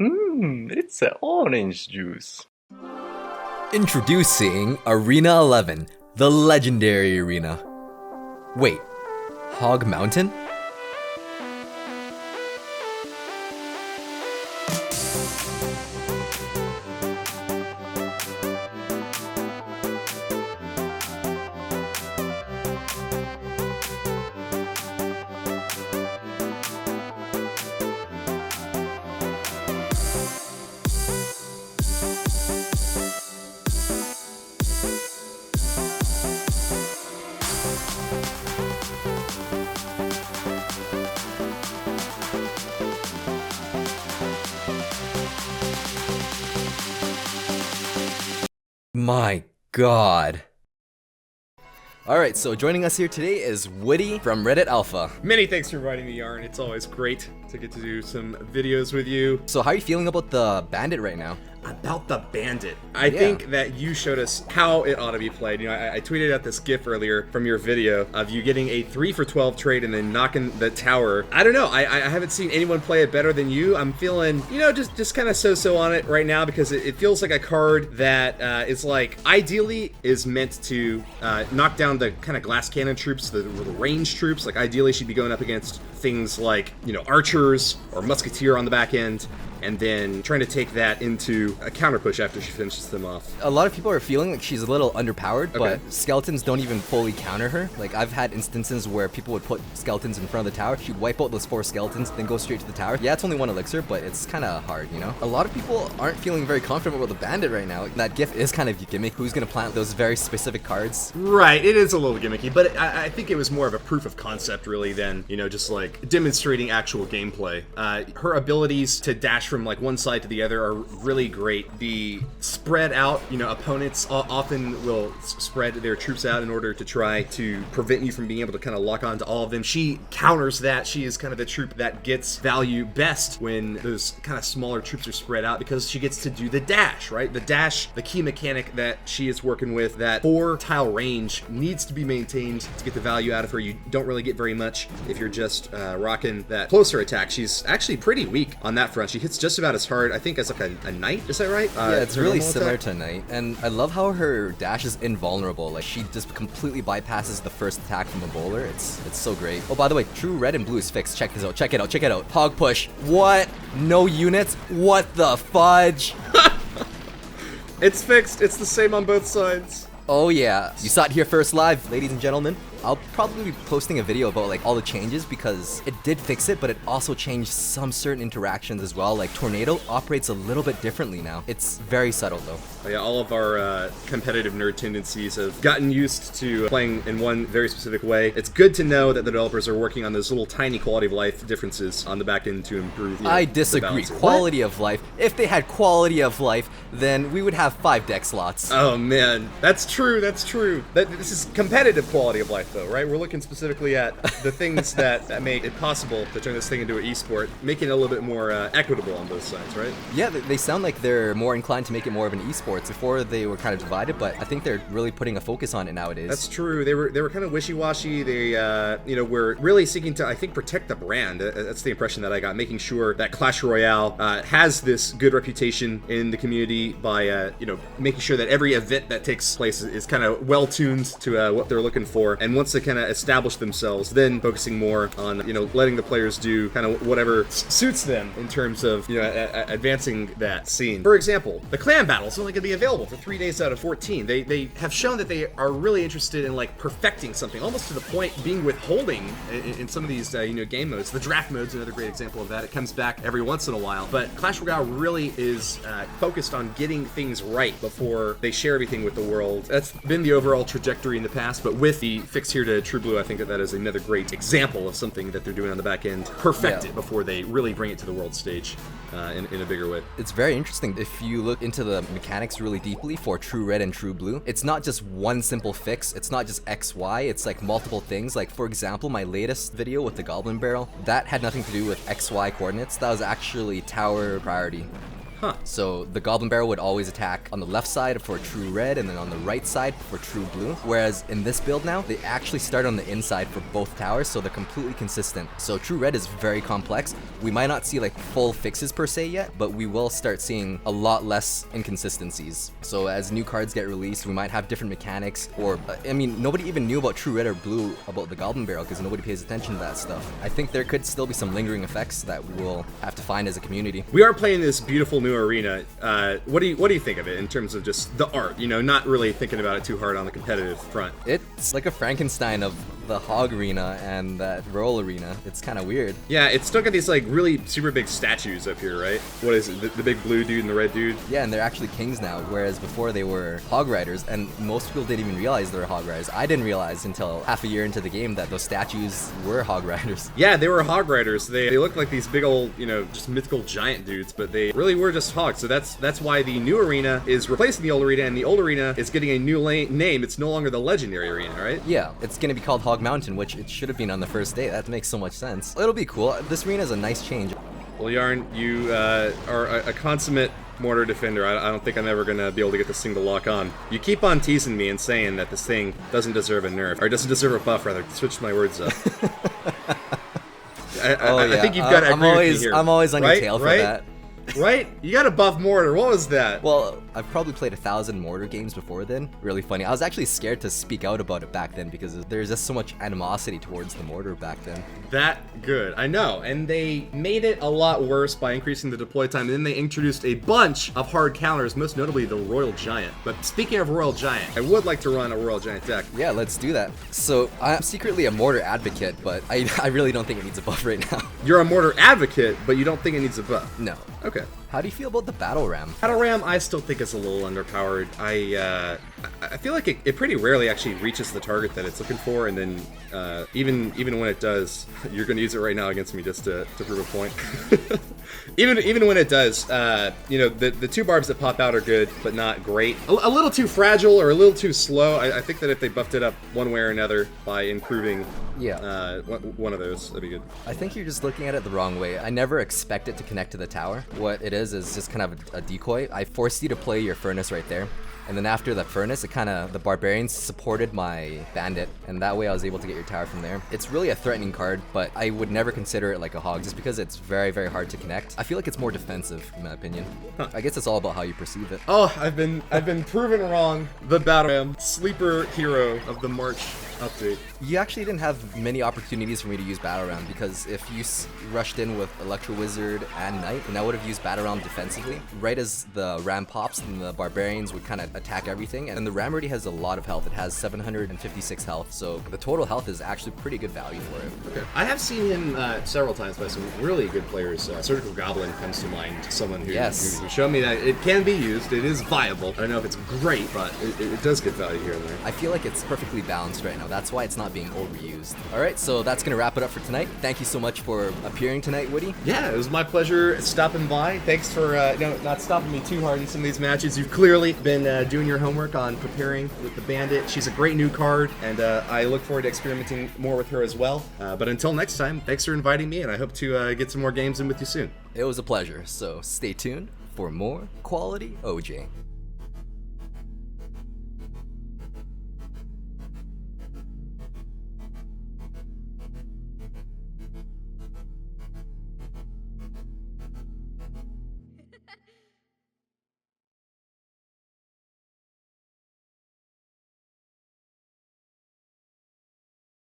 It's a orange juice. Introducing Arena 11, the legendary arena. Wait, Hog Mountain? My god. Alright, so joining us here today is Woody from Reddit Alpha. Many thanks for inviting me, Yarn. It's always great to get to do some videos with you. So how are you feeling about the Bandit right now? About the Bandit. I think that you showed us how it ought to be played. You know, I tweeted out this GIF earlier from your video of you getting a 3 for 12 trade and then knocking the tower. I don't know. I haven't seen anyone play it better than you. I'm feeling, you know, just kind of so-so on it right now because it feels like a card that is like, ideally is meant to knock down the kind of glass cannon troops, the range troops. Like ideally she'd be going up against things like, you know, archers or musketeer on the back end, and then trying to take that into a counter push after she finishes them off. A lot of people are feeling like she's a little underpowered, but skeletons don't even fully counter her. Like, I've had instances where people would put skeletons in front of the tower, she'd wipe out those 4 skeletons, then go straight to the tower. Yeah, it's only 1 elixir, but it's kind of hard, you know? A lot of people aren't feeling very confident about the Bandit right now. Like, that GIF is kind of gimmick. Who's gonna plant those very specific cards? Right, it is a little gimmicky, but I think it was more of a proof of concept, really, than, you know, just like demonstrating actual gameplay. Her abilities to dash from like one side to the other are really great. The spread out, you know, opponents often will spread their troops out in order to try to prevent you from being able to kind of lock on to all of them. She counters that. She is kind of the troop that gets value best when those kind of smaller troops are spread out because she gets to do the dash, right? The dash, the key mechanic that she is working with, that 4 tile range needs to be maintained to get the value out of her. You don't really get very much if you're just rocking that closer attack. She's actually pretty weak on that front. She hits just about as hard, I think, as like a knight. Is that right? Yeah, it's really similar to a knight, and I love how her dash is invulnerable. Like, she just completely bypasses the first attack from a bowler. It's so great. Oh, by the way, true red and blue is fixed. Check this out. Check it out. Check it out. Hog push. What? No units? What the fudge? It's fixed. It's the same on both sides. Oh yeah, you saw it here first live, ladies and gentlemen. I'll probably be posting a video about like all the changes because it did fix it, but it also changed some certain interactions as well. Like Tornado operates a little bit differently now. It's very subtle though. Yeah, all of our competitive nerd tendencies have gotten used to playing in one very specific way. It's good to know that the developers are working on those little tiny quality of life differences on the back end to improve. I disagree. Quality of life. If they had quality of life, then we would have 5 deck slots. Oh man, that's true. That's true. This is competitive quality of life, though, right? We're looking specifically at the things that make it possible to turn this thing into an esport, making it a little bit more equitable on both sides, right? Yeah, they sound like they're more inclined to make it more of an esport. Before they were kind of divided, but I think they're really putting a focus on it nowadays. That's true. They were kind of wishy-washy. They you know, were really seeking to, I think, protect the brand. That's the impression that I got, making sure that Clash Royale has this good reputation in the community by you know, making sure that every event that takes place is kind of well tuned to what they're looking for. And once they kind of establish themselves, then focusing more on, you know, letting the players do kind of whatever suits them in terms of, you know, advancing that scene. For example, the clan battle is only going to be available for 3 days out of 14. They have shown that they are really interested in like perfecting something, almost to the point being withholding in some of these you know, game modes. The draft mode's another great example of that. It comes back every once in a while, but Clash Royale really is focused on getting things right before they share everything with the world. That's been the overall trajectory in the past, but with the fix here to True Blue, I think that is another great example of something that they're doing on the back end. Perfect it before they really bring it to the world stage in a bigger way. It's very interesting. If you look into the mechanics really deeply for True Red and True Blue, it's not just one simple fix. It's not just XY. It's like multiple things. Like, for example, my latest video with the Goblin Barrel, that had nothing to do with XY coordinates. That was actually tower priority. Huh. So the Goblin Barrel would always attack on the left side for true red and then on the right side for true blue. Whereas in this build now, they actually start on the inside for both towers, so they're completely consistent. So true red is very complex. We might not see like full fixes per se yet, but we will start seeing a lot less inconsistencies. So as new cards get released, we might have different mechanics, or I mean, nobody even knew about true red or blue about the Goblin Barrel because nobody pays attention to that stuff. I think there could still be some lingering effects that we'll have to find as a community. We are playing this beautiful new arena. What do you think of it in terms of just the art? You know, not really thinking about it too hard on the competitive front. It's like a Frankenstein of the Hog Arena and that Roll Arena. It's kind of weird. Yeah, it's still got these like really super big statues up here, right? What is it? The big blue dude and the red dude? Yeah, and they're actually kings now, whereas before they were hog riders, and most people didn't even realize they were hog riders. I didn't realize until half a year into the game that those statues were hog riders. Yeah, they were hog riders. They look like these big old, you know, just mythical giant dudes, but they really were just hogs. So that's why the new arena is replacing the old arena, and the old arena is getting a new name. It's no longer the legendary arena, right? Yeah, it's gonna be called Hog Mountain, which it should have been on the first day. That makes so much sense. It'll be cool. This arena is a nice change. Well, Yarn, you are a consummate mortar defender. I don't think I'm ever gonna be able to get this thing to lock on. You keep on teasing me and saying that this thing doesn't deserve a nerf, or doesn't deserve a buff, rather. Switch my words up. I think you've got to agree with me here. I'm always on your tail for right? that. Right? You got a buff mortar. What was that? Well, I've probably played 1,000 mortar games before then. Really funny. I was actually scared to speak out about it back then because there's just so much animosity towards the mortar back then. That good. I know. And they made it a lot worse by increasing the deploy time. And then they introduced a bunch of hard counters, most notably the Royal Giant. But speaking of Royal Giant, I would like to run a Royal Giant deck. Yeah, let's do that. So I'm secretly a mortar advocate, but I really don't think it needs a buff right now. You're a mortar advocate, but you don't think it needs a buff? No. Okay. How do you feel about the Battle Ram? Battle Ram, I still think is a little underpowered. I feel like it pretty rarely actually reaches the target that it's looking for, and then even when it does, you're going to use it right now against me just to prove a point. even when it does, you know, the two barbs that pop out are good, but not great. A little too fragile or a little too slow. I think that if they buffed it up one way or another by improving one of those, that'd be good. I think you're just looking at it the wrong way. I never expect it to connect to the tower. What it is just kind of a decoy. I forced you to play your furnace right there. And then after the furnace, the barbarians supported my bandit, and that way I was able to get your tower from there. It's really a threatening card, but I would never consider it like a hog just because it's very, very hard to connect. I feel like it's more defensive, in my opinion. I guess it's all about how you perceive it. Oh, I've been proven wrong. The Battle Ram, sleeper hero of the March update. You actually didn't have many opportunities for me to use Battle Ram because if you rushed in with Electro Wizard and Knight, then I would have used Battle Ram defensively. Right as the Ram pops, then the barbarians would kind of attack everything, and the Ram already has a lot of health. It has 756 health, so the total health is actually pretty good value for it. Okay. I have seen him several times by some really good players. Surgical Goblin comes to mind, someone who showed me that it can be used, it is viable. I don't know if it's great, but it does get value here and there. I feel like it's perfectly balanced right now. That's why it's not being overused. Alright, so that's going to wrap it up for tonight. Thank you so much for appearing tonight, Woody. Yeah, it was my pleasure stopping by. Thanks for not stopping me too hard in some of these matches. You've clearly been doing your homework on preparing with the Bandit. She's a great new card, and I look forward to experimenting more with her as well. But until next time, thanks for inviting me, and I hope to get some more games in with you soon. It was a pleasure, so stay tuned for more quality OJ.